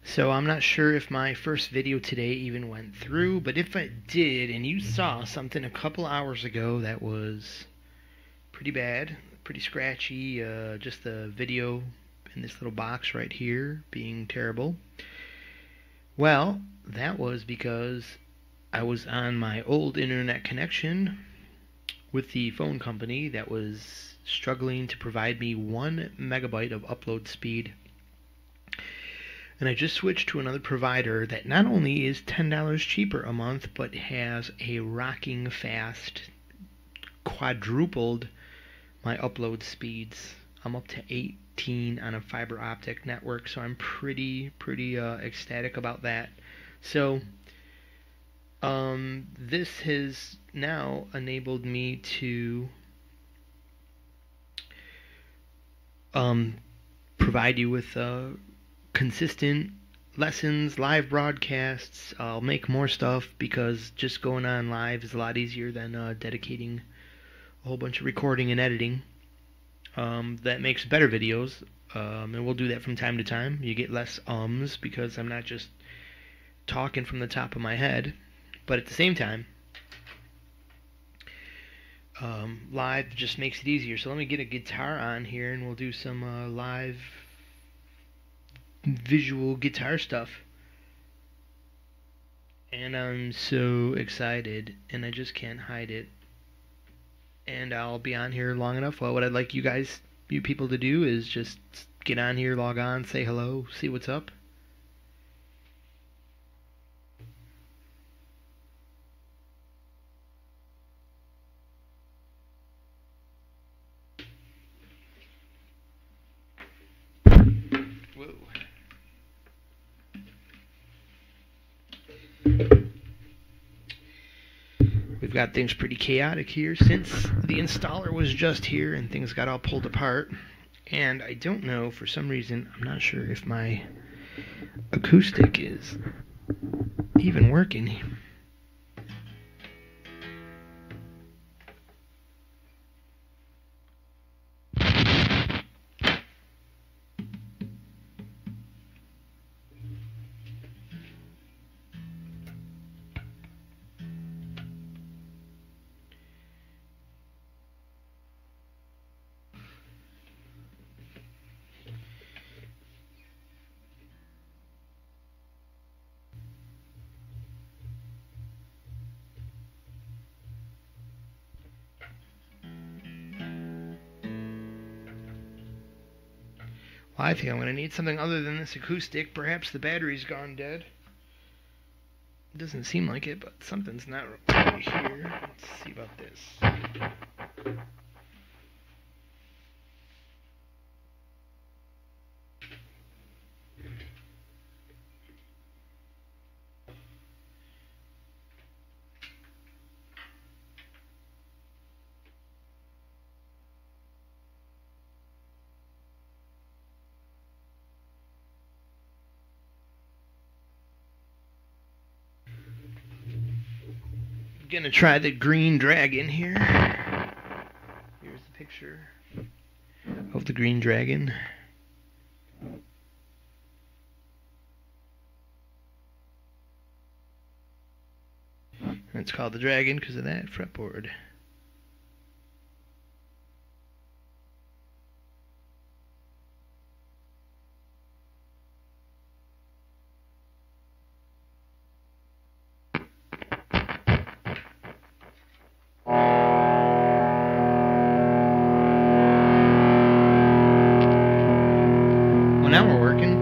So I'm not sure if my first video today even went through, but if it did and you saw something a couple hours ago that was pretty bad, pretty scratchy, just the video in this little box right here being terrible, well, that was because I was on my old internet connection with the phone company that was struggling to provide me 1 megabyte of upload speed. And I just switched to another provider that not only is $10 cheaper a month, but has a rocking fast, quadrupled my upload speeds. I'm up to 18 on a fiber optic network, so I'm pretty ecstatic about that. So this has now enabled me to provide you with consistent lessons, live broadcasts. I'll make more stuff because just going on live is a lot easier than dedicating a whole bunch of recording and editing. That makes better videos, and we'll do that from time to time. You get less ums because I'm not just talking from the top of my head, but at the same time, live just makes it easier. So let me get a guitar on here and we'll do some live visual guitar stuff. And I'm so excited and I just can't hide it. And I'll be on here long enough. Well, what I'd like you people to do is just get on here, log on, say hello, see what's up. We've got things pretty chaotic here since the installer was just here and things got all pulled apart. And I don't know, for some reason, I'm not sure if my acoustic is even working. Well, I think I'm going to need something other than this acoustic. Perhaps the battery's gone dead. It doesn't seem like it, but something's not right here. Let's see about this. Gonna try the green dragon here. Here's the picture of the green dragon. And it's called the dragon because of that fretboard. Now we're working.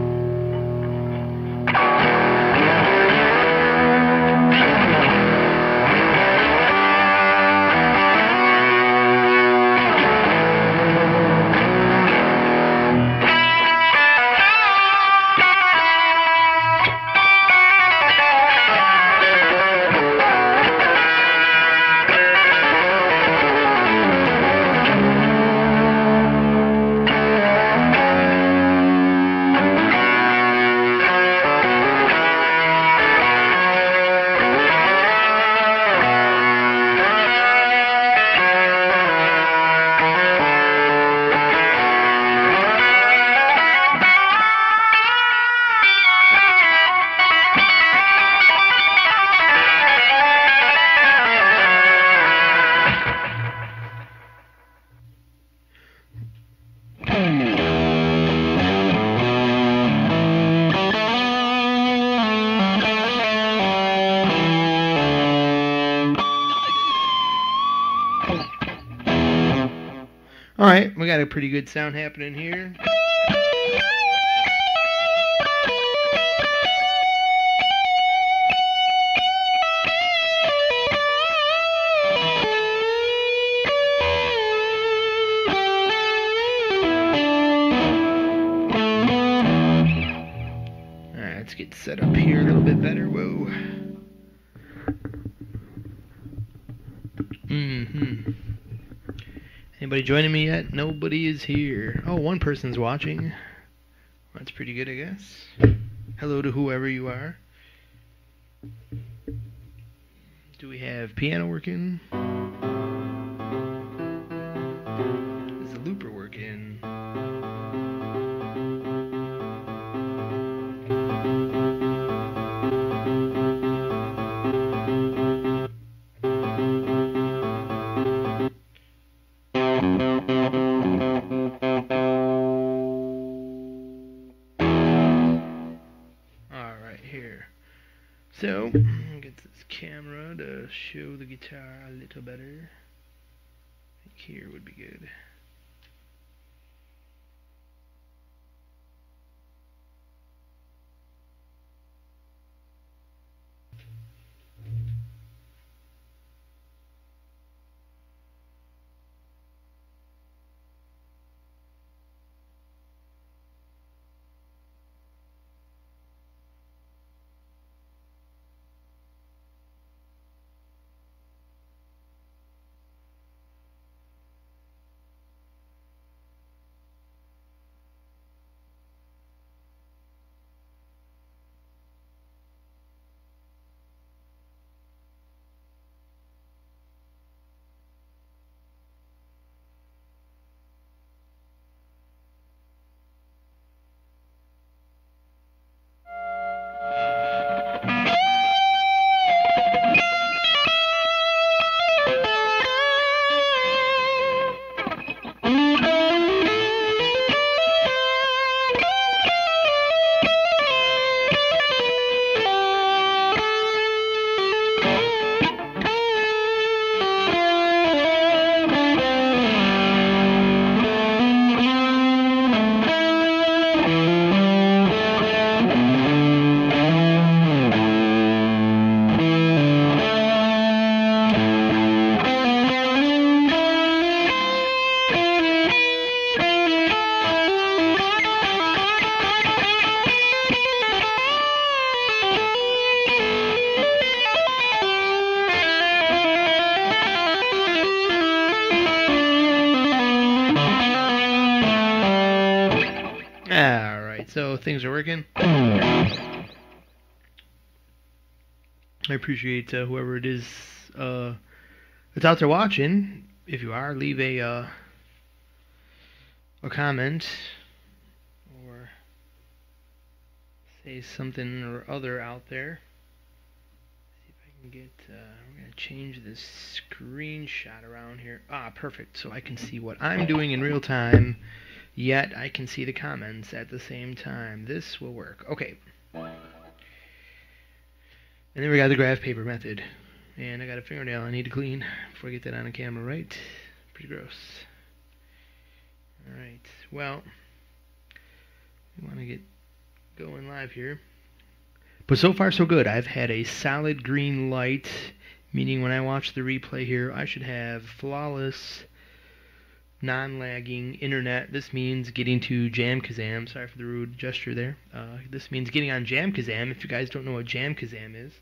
got a pretty good sound happening here. Alright, let's get set up here a little bit better. Whoa. Anybody joining me yet? Nobody is here. Oh, one person's watching. That's pretty good, I guess. Hello to whoever you are. Do we have piano working? Is the looper working? So, get this camera to show the guitar a little better. I think here would be good. Alright, so things are working. I appreciate whoever it is that's out there watching. If you are, leave a comment or say something or other out there. See if I can get, we're going to change this screenshot around here. Ah, perfect. So I can see what I'm doing in real time, yet I can see the comments at the same time. This will work. Okay. And then we got the graph paper method. And I got a fingernail I need to clean before I get that on the camera, right? Pretty gross. Alright, well, we want to get going live here. But so far so good. I've had a solid green light, meaning when I watch the replay here, I should have flawless, non-lagging internet. This means getting to Jamkazam. Sorry for the rude gesture there. This means getting on Jamkazam. If you guys don't know what Jamkazam is.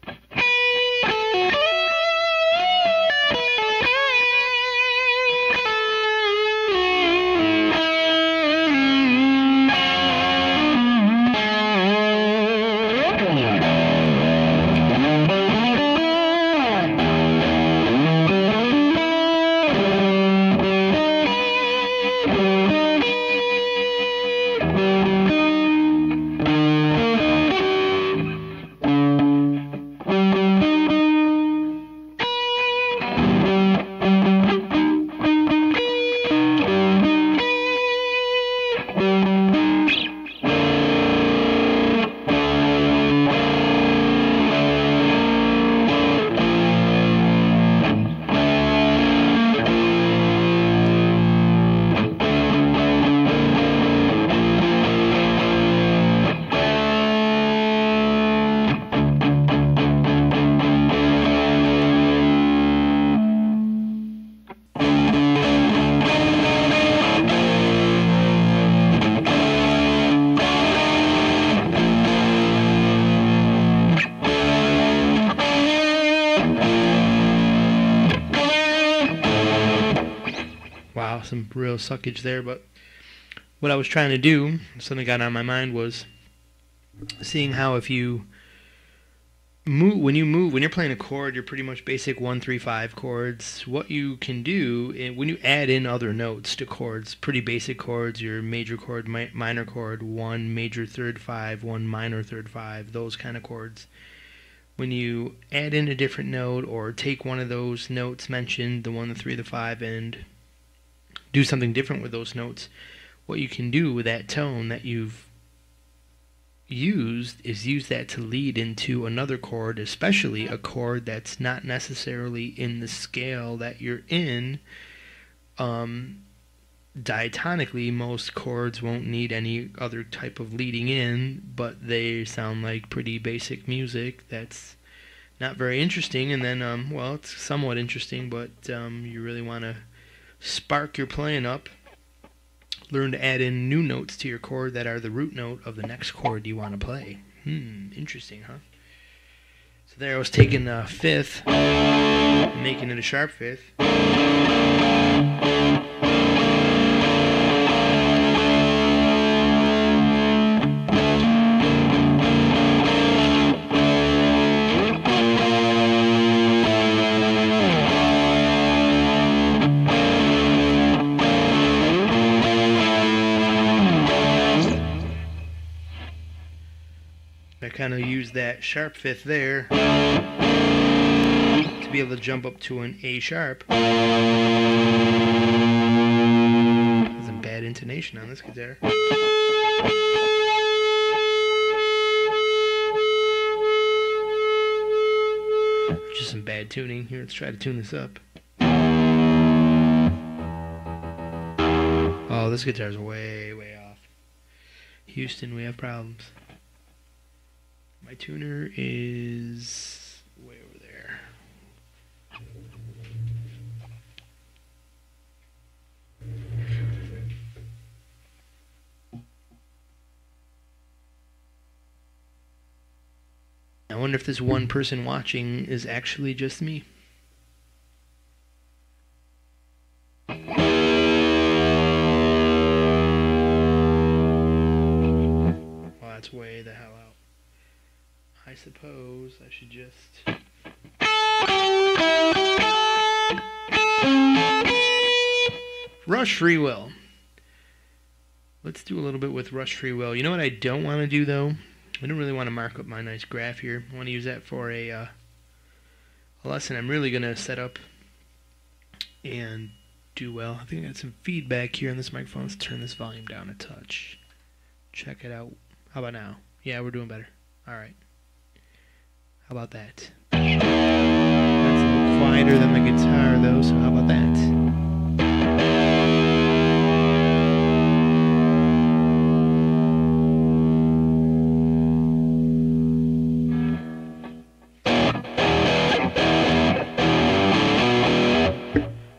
some real suckage there, but what I was trying to do, something got on my mind, was seeing how if you move, when you're playing a chord, you're pretty much basic 1, 3, 5 chords. What you can do when you add in other notes to chords, pretty basic chords, your major chord, minor chord, 1 major third 5, 1 minor third 5, those kind of chords. When you add in a different note or take one of those notes mentioned, the 1, the 3, the 5, and do something different with those notes, what you can do with that tone that you've used is use that to lead into another chord, especially a chord that's not necessarily in the scale that you're in. Diatonically, most chords won't need any other type of leading in, but they sound like pretty basic music that's not very interesting. And then, well, it's somewhat interesting, but you really want to spark your playing up. Learn to add in new notes to your chord that are the root note of the next chord you want to play. Interesting, huh? So there I was taking the fifth, making it a sharp fifth. I kind of use that sharp fifth there to be able to jump up to an A sharp. There's a bad intonation on this guitar. Just some bad tuning. Here, let's try to tune this up. Oh, this guitar's way, way off. Houston, we have problems. My tuner is way over there. I wonder if this one person watching is actually just me. Well, that's way the hell out. I suppose I should just... Rush Freewill. Let's do a little bit with Rush Freewill. You know what I don't want to do, though? I don't really want to mark up my nice graph here. I want to use that for a lesson I'm really going to set up and do well. I think I got some feedback here on this microphone. Let's turn this volume down a touch. Check it out. How about now? Yeah, we're doing better. All right. How about that? That's a little quieter than my guitar, though, so how about that?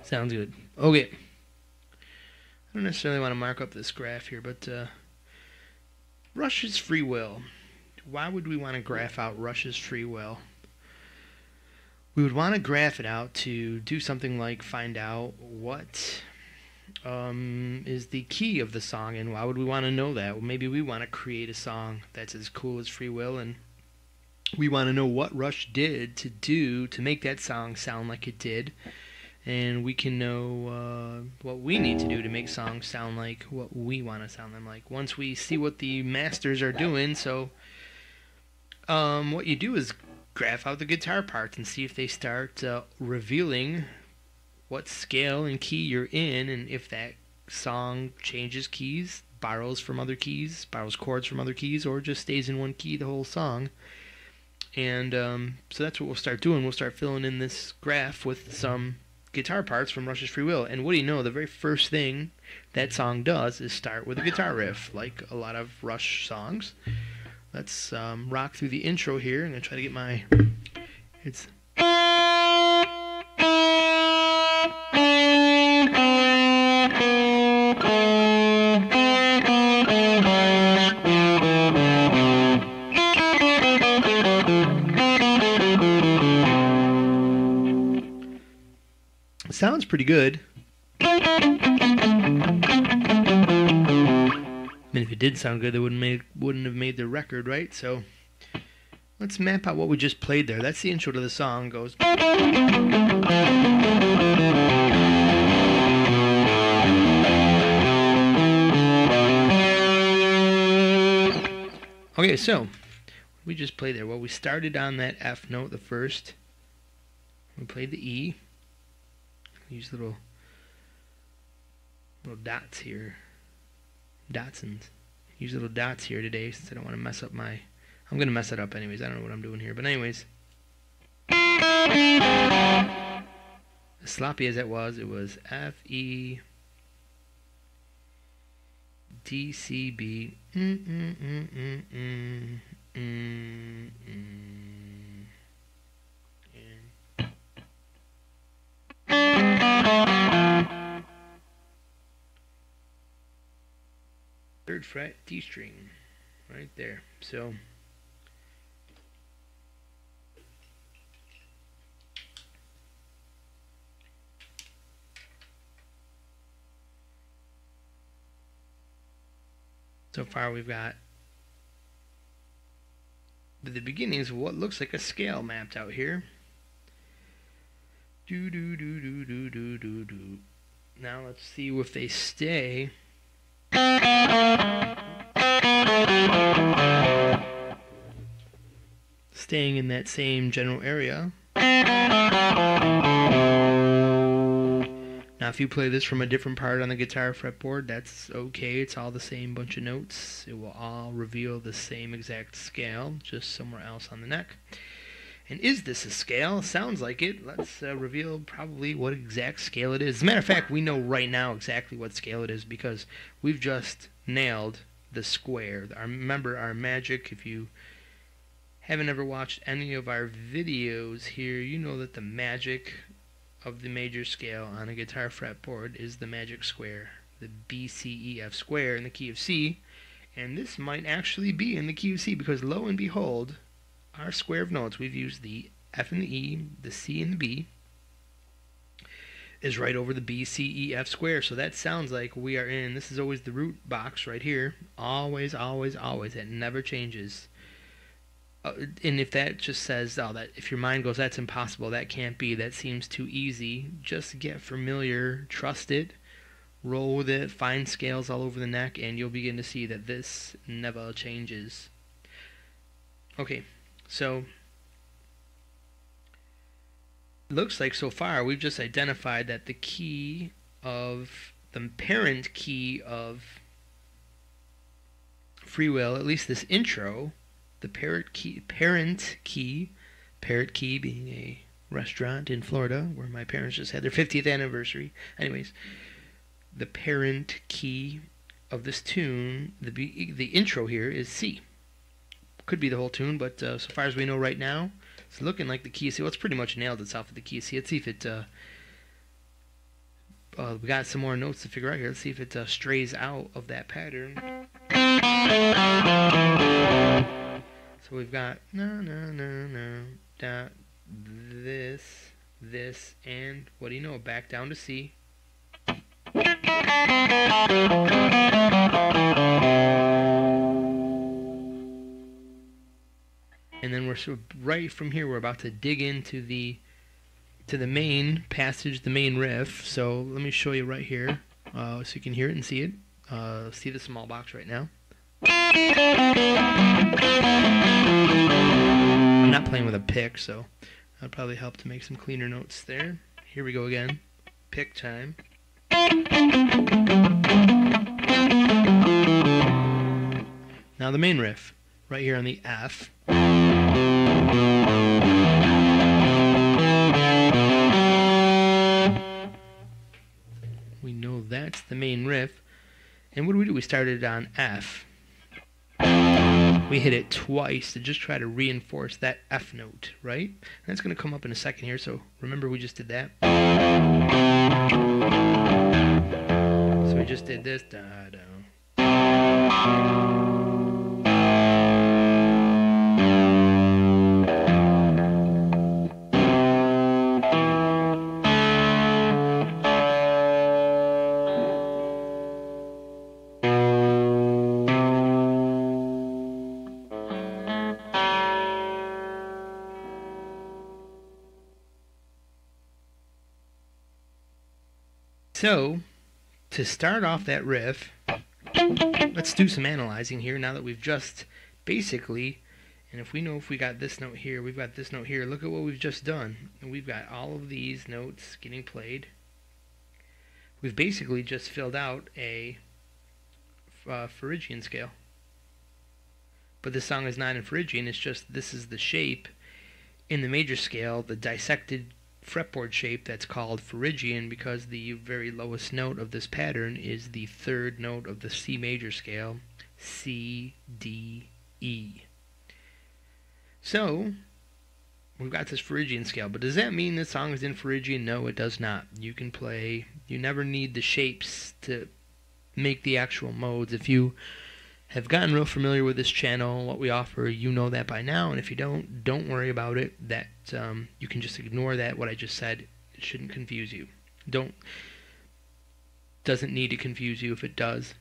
Sounds good. Okay. I don't necessarily want to mark up this graph here, but Rush's Freewill. Why would we want to graph out Rush's Freewill? We would want to graph it out to do something like find out what is the key of the song, and why would we want to know that? Well, maybe we want to create a song that's as cool as Freewill, and we want to know what Rush did to make that song sound like it did, and we can know what we need to do to make songs sound like what we want to sound them like once we see what the masters are doing. So what you do is graph out the guitar parts and see if they start revealing what scale and key you're in, and if that song changes keys, borrows from other keys, borrows chords from other keys, or just stays in one key the whole song. And so that's what we'll start doing. We'll start filling in this graph with some guitar parts from Rush's Freewill. And what do you know, the very first thing that song does is start with a guitar riff, like a lot of Rush songs. Let's rock through the intro here. I'm going to try to get my... It's... Sounds pretty good. mean, if it did sound good, they wouldn't have made the record, right? So let's map out what we just played there. That's the intro to the song. It goes. Okay, so we just played there. Well, we started on that F note, the first. We played the E. Use little dots here. Dotsons. Use little dots here today since I don't want to mess up my... I'm going to mess it up anyways. I don't know what I'm doing here. But anyways. As sloppy as it was F, E, D, C, B. Third fret D string right there. So far we've got the beginnings of what looks like a scale mapped out here. Do do do do do do do do. Now let's see if they stay. Staying in that same general area. Now if you play this from a different part on the guitar fretboard, that's okay. It's all the same bunch of notes. It will all reveal the same exact scale, just somewhere else on the neck. And is this a scale? Sounds like it. Let's reveal probably what exact scale it is. As a matter of fact, we know right now exactly what scale it is because we've just nailed the square. Remember our magic. If you haven't ever watched any of our videos here, you know that the magic of the major scale on a guitar fretboard is the magic square, the B, C, E, F square in the key of C. And this might actually be in the key of C because lo and behold, our square of notes, we've used the F and the E, the C and the B, is right over the B, C, E, F square. So that sounds like we are in, this is always the root box right here. Always, always, always. It never changes. And if that just says, oh, that if your mind goes, that's impossible, that can't be, that seems too easy, just get familiar, trust it, roll with it, find scales all over the neck, and you'll begin to see that this never changes. Okay, so looks like so far we've just identified that the key of the parent key of Freewill, at least this intro, the parent key being a restaurant in Florida where my parents just had their 50th anniversary. Anyways, the parent key of this tune, the intro here is C. Could be the whole tune, but so far as we know right now, it's looking like the key of C. Well, it's pretty much nailed itself with the key of C. Let's see if it, we got some more notes to figure out here. Let's see if it strays out of that pattern. So we've got this, and what do you know? Back down to C. And then we're right from here. We're about to dig into the main passage, the main riff. So let me show you right here, so you can hear it and see it. See the small box right now. I'm not playing with a pick, so that'd probably help to make some cleaner notes there. Here we go again. Pick time. Now the main riff, right here on the F. We know that's the main riff. And what do? We started on F. We hit it twice to just try to reinforce that F note, right? And that's going to come up in a second here, so remember we just did that. So we just did this. Da-da. So, to start off that riff, let's do some analyzing here now that we've just basically, and if we know if we got this note here, we've got this note here, look at what we've just done. And we've got all of these notes getting played. We've basically just filled out a Phrygian scale. But this song is not in Phrygian, it's just this is the shape in the major scale, the dissected fretboard shape that's called Phrygian, because the very lowest note of this pattern is the third note of the C major scale, C, D, E. So, we've got this Phrygian scale, but does that mean this song is in Phrygian? No, it does not. You can play, you never need the shapes to make the actual modes. If you have gotten real familiar with this channel, what we offer, you know that by now, and if you don't worry about it. That you can just ignore that, what I just said. It shouldn't confuse you. Doesn't need to confuse you if it does.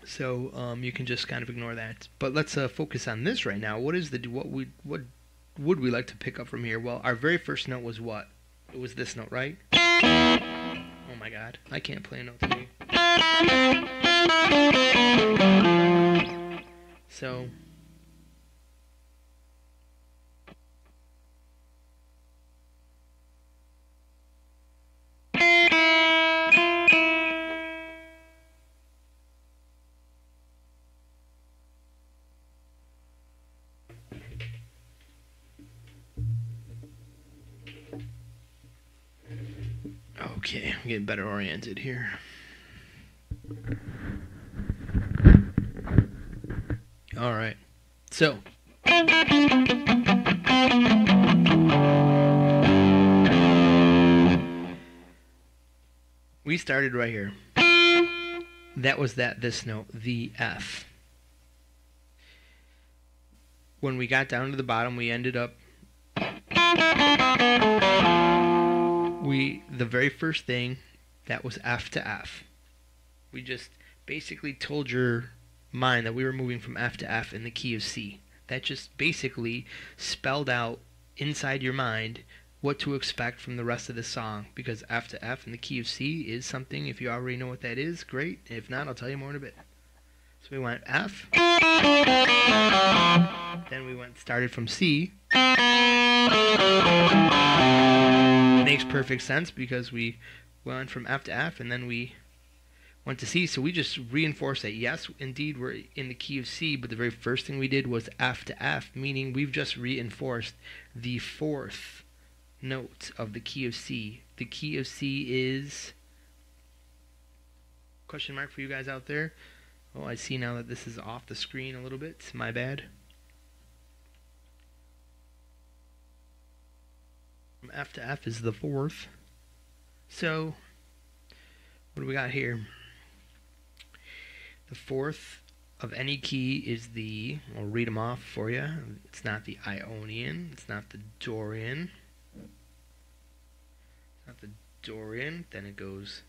So you can just kind of ignore that. But let's focus on this right now. What would we like to pick up from here? Well, our very first note was what? It was this note, right? Oh my God, I can't play a note today. So okay, I'm getting better oriented here. All right, so we started right here. That was this note, the F. When we got down to the bottom, we ended up the very first thing, that was F to F. We just basically told your mind that we were moving from F to F in the key of C. That just basically spelled out inside your mind what to expect from the rest of the song, because F to F in the key of C is something. If you already know what that is, great. If not, I'll tell you more in a bit. So we went F, then we started from C. Makes perfect sense because we went from F to F and then we went to C. So we just reinforced that yes, indeed, we're in the key of C, but the very first thing we did was F to F, meaning we've just reinforced the fourth note of the key of C. The key of C is, question mark for you guys out there. Oh, I see now that this is off the screen a little bit. My bad. From F to F is the fourth. So, what do we got here? The fourth of any key is the, I'll read them off for you. It's not the Ionian. It's not the Dorian. It's not the Dorian. Then it goes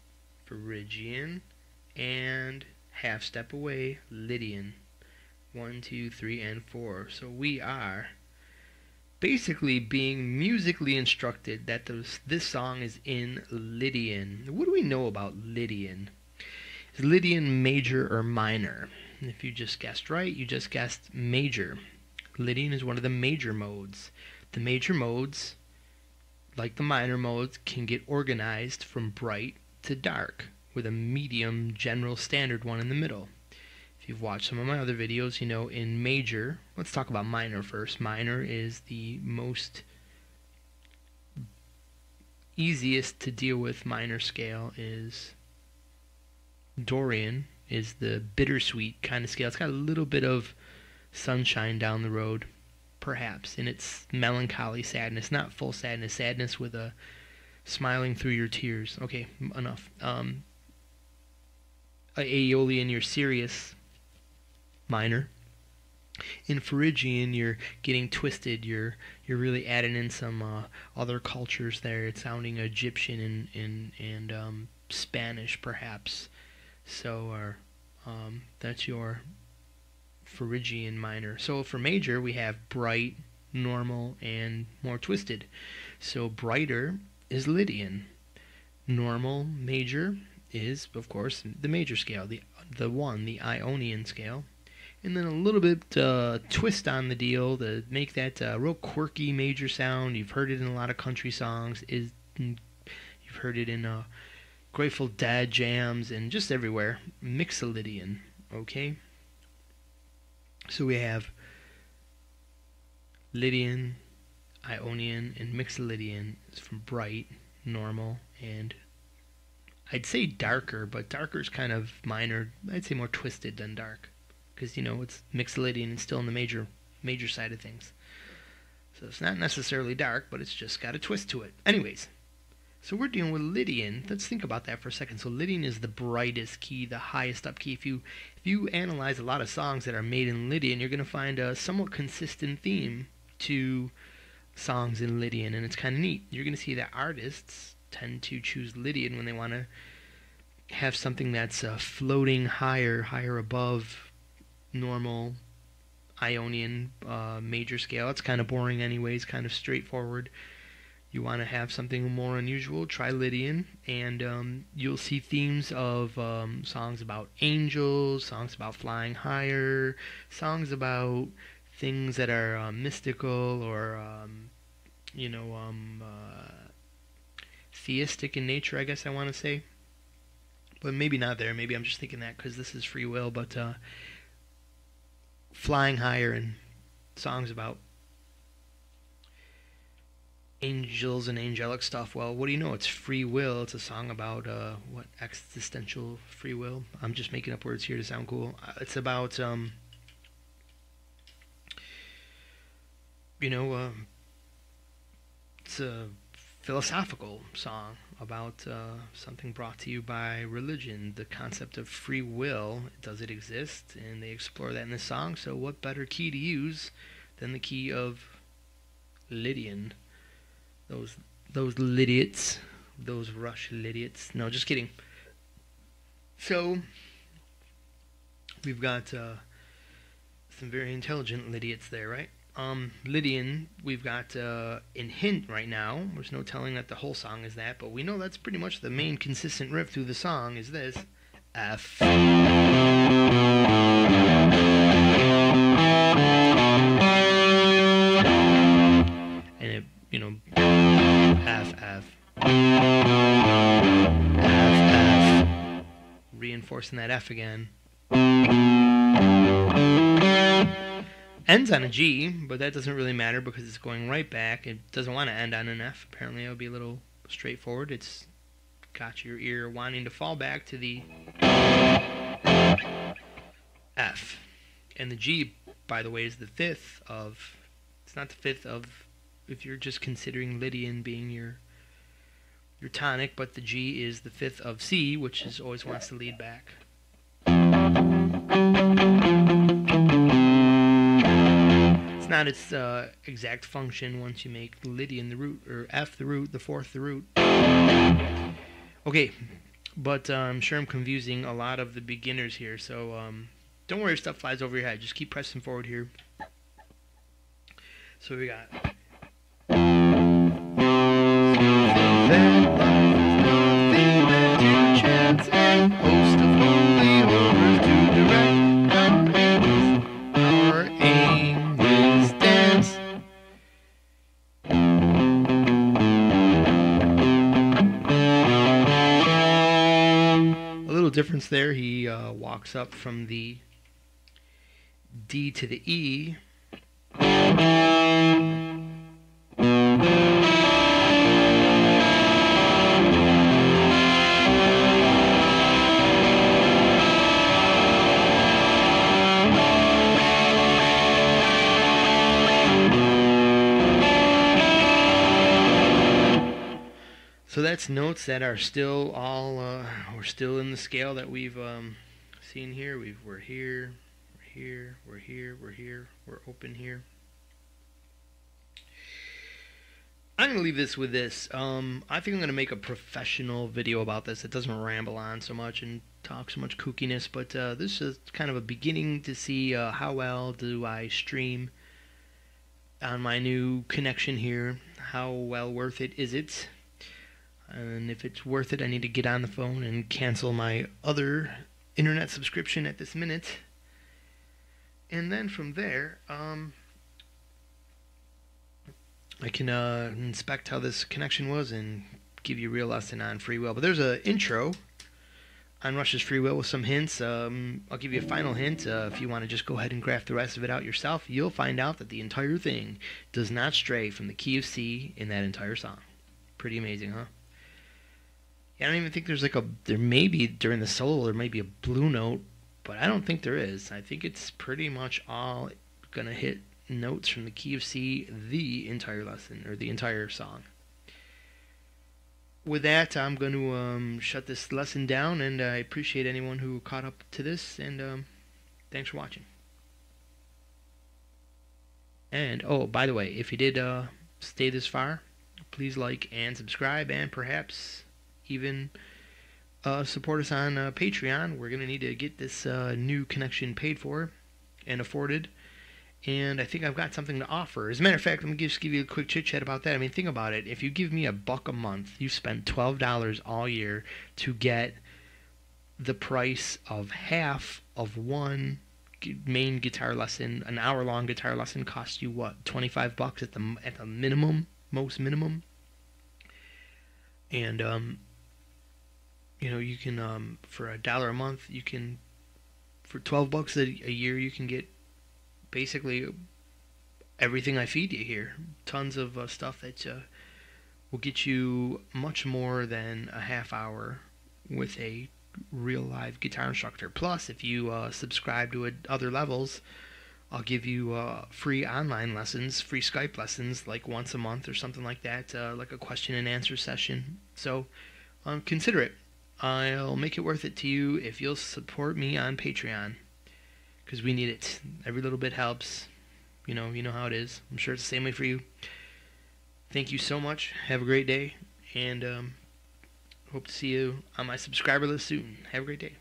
Phrygian and half step away, Lydian. 1, 2, 3, and 4. So we are basically being musically instructed that this song is in Lydian. What do we know about Lydian? Is Lydian major or minor? And if you just guessed right, you just guessed major. Lydian is one of the major modes. The major modes, like the minor modes, can get organized from bright to dark, with a medium general standard one in the middle. If you've watched some of my other videos, you know in major, let's talk about minor first. Minor is the most easiest to deal with. Minor scale is Dorian, is the bittersweet kind of scale. It's got a little bit of sunshine down the road, perhaps, in its melancholy sadness, not full sadness, sadness with a smiling through your tears. Okay, enough. Aeolian, you're serious, minor. In Phrygian, you're getting twisted. You're really adding in some other cultures there. It's sounding Egyptian and Spanish, perhaps. So that's your Phrygian minor. So for major, we have bright, normal, and more twisted. So brighter is Lydian. normal major is, of course, the major scale, the Ionian scale. And then a little bit twist on the deal to make that real quirky major sound. You've heard it in a lot of country songs. You've heard it in Grateful Dead jams and just everywhere. Mixolydian, okay? So we have Lydian, Ionian, and Mixolydian. It's from bright, normal, and I'd say darker, but darker is kind of minor. I'd say more twisted than dark, because it's Mixolydian and still in the major side of things. So it's not necessarily dark, but it's just got a twist to it. Anyways, so we're dealing with Lydian. Let's think about that for a second. So Lydian is the brightest key, the highest up key. If you analyze a lot of songs that are made in Lydian, you're going to find a somewhat consistent theme to songs in Lydian, and it's kind of neat. You're going to see that artists tend to choose Lydian when they want to have something that's floating higher above normal Ionian major scale. It's kind of boring anyways, kind of straightforward. You want to have something more unusual, try Lydian, and you'll see themes of songs about angels, songs about flying higher, songs about things that are mystical or theistic in nature, I guess I want to say. But maybe not there. Maybe I'm just thinking that because this is Freewill. But flying higher and songs about angels and angelic stuff. Well, what do you know? It's Freewill. It's a song about what existential free will. I'm just making up words here to sound cool. It's about it's a philosophical song about something brought to you by religion. The concept of free will, does it exist? And they explore that in the song. So what better key to use than the key of Lydian? Those Lydiates, those Rush Lydiates. No, just kidding. So we've got some very intelligent Lydiates there, right? Lydian, we've got in hint right now. There's no telling that the whole song is that, but we know that's pretty much the main consistent riff through the song is this. F. And it, F, F. F, F. Reinforcing that F again. Ends on a G, but that doesn't really matter because it's going right back. It doesn't want to end on an F. Apparently it'll be a little straightforward. It's got your ear wanting to fall back to the F. And the G, by the way, is the fifth of... It's not the fifth of... If you're just considering Lydian being your tonic, but the G is the fifth of C, which always wants to lead back. It's not its exact function once you make Lydian the root, or F the root, the fourth the root. Okay, but I'm sure I'm confusing a lot of the beginners here, so don't worry if stuff flies over your head. Just keep pressing forward here. So we got... difference there. He walks up from the D to the E. So that's notes that are still all, we're still in the scale that we've seen here. We're here, we're here, we're here, we're here, we're open here. I'm going to leave this with this. I think I'm going to make a professional video about this. It doesn't ramble on so much and talk so much kookiness, but this is kind of a beginning to see how well do I stream on my new connection here. How well worth it is it? And if it's worth it, I need to get on the phone and cancel my other internet subscription at this minute. And then from there, I can inspect how this connection was and give you a real lesson on Freewill. But there's an intro on Rush's Freewill with some hints. I'll give you a final hint. If you want to just go ahead and graph the rest of it out yourself, you'll find out that the entire thing does not stray from the key of C in that entire song. Pretty amazing, huh? Yeah, I don't even think there's there may be, during the solo, there may be a blue note, but I don't think there is. I think it's pretty much all going to hit notes from the key of C the entire lesson, or the entire song. With that, I'm going to shut this lesson down, and I appreciate anyone who caught up to this, and thanks for watching. And, oh, by the way, if you did stay this far, please like and subscribe, and perhaps even support us on Patreon. We're going to need to get this new connection paid for and afforded. And I think I've got something to offer. As a matter of fact, let me just give you a quick chit-chat about that. I mean, think about it. If you give me $1 a month, you've spent $12 all year to get the price of half of one main guitar lesson. An hour-long guitar lesson costs you, what, $25 at the minimum, most minimum? And, you know, you can, for $1 a month, you can, for $12 a year, you can get basically everything I feed you here. Tons of stuff that will get you much more than a half hour with a real live guitar instructor. Plus, if you subscribe to other levels, I'll give you free online lessons, free Skype lessons, like once a month or something like that, like a question and answer session. So consider it. I'll make it worth it to you if you'll support me on Patreon, because we need it. Every little bit helps. You know how it is. I'm sure it's the same way for you. Thank you so much. Have a great day, and hope to see you on my subscriber list soon. Have a great day.